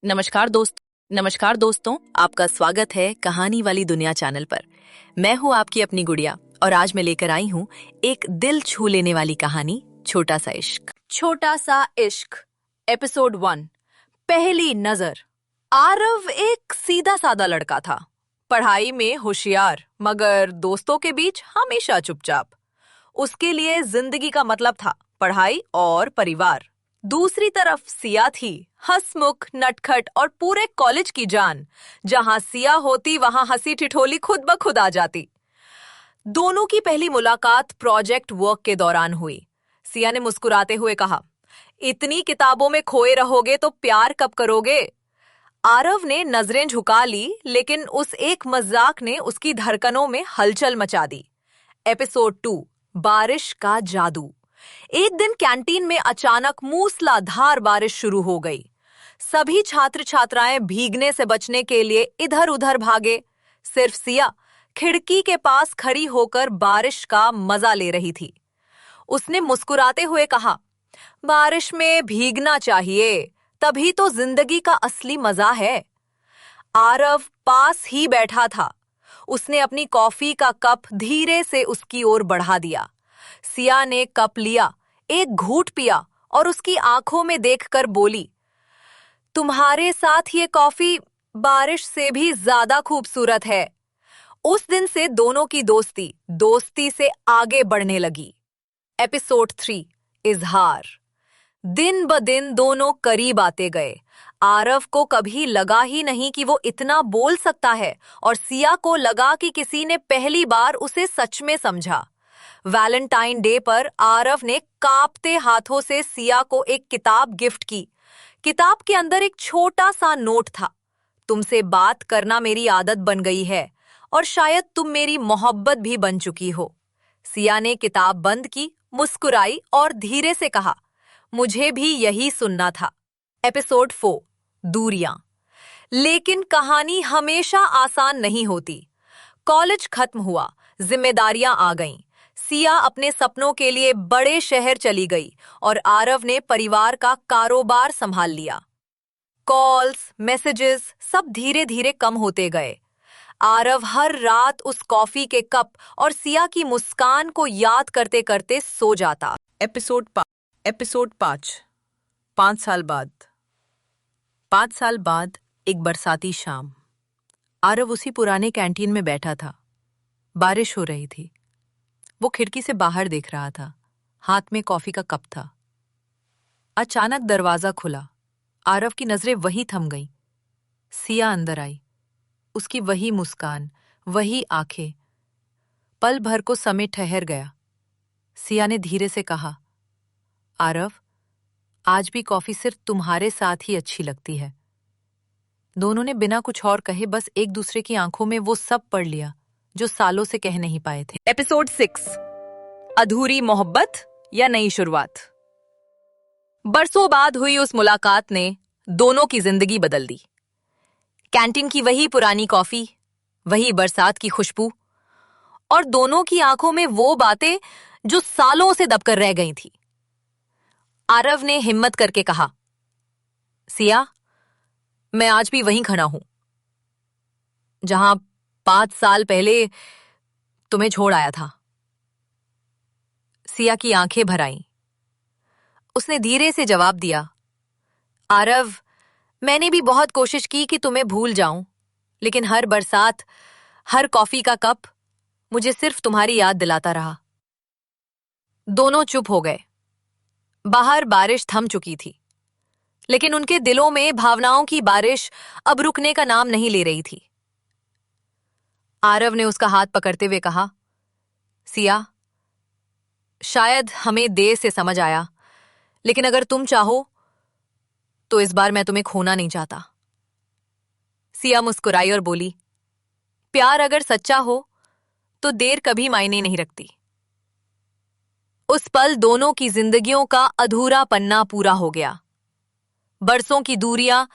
नमस्कार दोस्तों, आपका स्वागत है कहानी वाली दुनिया चैनल पर। मैं हूँ आपकी अपनी गुड़िया और आज मैं लेकर आई हूँ एक दिल छू लेने वाली कहानी, छोटा सा इश्क। छोटा सा इश्क, एपिसोड 1, पहली नजर। आरव एक सीधा सादा लड़का था, पढ़ाई में होशियार मगर दोस्तों के बीच हमेशा चुपचाप। उसके लिए जिंदगी का मतलब था पढ़ाई और परिवार। दूसरी तरफ सिया थी, हंसमुख, नटखट और पूरे कॉलेज की जान। जहां सिया होती वहां हंसी ठिठोली खुद ब खुद आ जाती। दोनों की पहली मुलाकात प्रोजेक्ट वर्क के दौरान हुई। सिया ने मुस्कुराते हुए कहा, इतनी किताबों में खोए रहोगे तो प्यार कब करोगे? आरव ने नजरें झुका ली, लेकिन उस एक मजाक ने उसकी धड़कनों में हलचल मचा दी। एपिसोड 2, बारिश का जादू। एक दिन कैंटीन में अचानक मूसलाधार बारिश शुरू हो गई। सभी छात्र छात्राएं भीगने से बचने के लिए इधर उधर भागे। सिर्फ सिया खिड़की के पास खड़ी होकर बारिश का मजा ले रही थी। उसने मुस्कुराते हुए कहा, बारिश में भीगना चाहिए, तभी तो जिंदगी का असली मजा है। आरव पास ही बैठा था। उसने अपनी कॉफी का कप धीरे से उसकी ओर बढ़ा दिया। सिया ने कप लिया, एक घूंट पिया और उसकी आंखों में देखकर बोली, तुम्हारे साथ ये कॉफी बारिश से भी ज्यादा खूबसूरत है। उस दिन से दोनों की दोस्ती से आगे बढ़ने लगी। एपिसोड 3, इजहार। दिन ब दिन दोनों करीब आते गए। आरव को कभी लगा ही नहीं कि वो इतना बोल सकता है, और सिया को लगा कि किसी ने पहली बार उसे सच में समझा। वैलेंटाइन डे पर आरव ने कांपते हाथों से सिया को एक किताब गिफ्ट की। किताब के अंदर एक छोटा सा नोट था, तुमसे बात करना मेरी आदत बन गई है और शायद तुम मेरी मोहब्बत भी बन चुकी हो। सिया ने किताब बंद की, मुस्कुराई और धीरे से कहा, मुझे भी यही सुनना था। एपिसोड 4, दूरियां। लेकिन कहानी हमेशा आसान नहीं होती। कॉलेज खत्म हुआ, जिम्मेदारियां आ गईं। सिया अपने सपनों के लिए बड़े शहर चली गई और आरव ने परिवार का कारोबार संभाल लिया। कॉल्स, मैसेजेस सब धीरे धीरे कम होते गए। आरव हर रात उस कॉफी के कप और सिया की मुस्कान को याद करते करते सो जाता। एपिसोड 5, 5 साल बाद। 5 साल बाद एक बरसाती शाम। आरव उसी पुराने कैंटीन में बैठा था। बारिश हो रही थी। वो खिड़की से बाहर देख रहा था, हाथ में कॉफी का कप था। अचानक दरवाजा खुला। आरव की नजरें वहीं थम गईं। सिया अंदर आई, उसकी वही मुस्कान, वही आंखें। पल भर को समय ठहर गया। सिया ने धीरे से कहा, आरव, आज भी कॉफी सिर्फ तुम्हारे साथ ही अच्छी लगती है। दोनों ने बिना कुछ और कहे बस एक दूसरे की आंखों में वो सब पढ़ लिया जो सालों से कह नहीं पाए थे। एपिसोड 6, अधूरी मोहब्बत या नई शुरुआत। बरसों बाद हुई उस मुलाकात ने दोनों की जिंदगी बदल दी। कैंटीन की वही पुरानी कॉफी, वही बरसात की खुशबू और दोनों की आंखों में वो बातें जो सालों से दबकर रह गई थी। आरव ने हिम्मत करके कहा, सिया, मैं आज भी वहीं खड़ा हूं जहां 5 साल पहले तुम्हें छोड़ आया था। सिया की आंखें भर आईं। उसने धीरे से जवाब दिया, आरव, मैंने भी बहुत कोशिश की कि तुम्हें भूल जाऊं, लेकिन हर बरसात, हर कॉफी का कप मुझे सिर्फ तुम्हारी याद दिलाता रहा। दोनों चुप हो गए। बाहर बारिश थम चुकी थी, लेकिन उनके दिलों में भावनाओं की बारिश अब रुकने का नाम नहीं ले रही थी। आरव ने उसका हाथ पकड़ते हुए कहा, सिया, शायद हमें देर से समझ आया, लेकिन अगर तुम चाहो तो इस बार मैं तुम्हें खोना नहीं चाहता। सिया मुस्कुराई और बोली, प्यार अगर सच्चा हो तो देर कभी मायने नहीं रखती। उस पल दोनों की जिंदगियों का अधूरा पन्ना पूरा हो गया। बरसों की दूरियां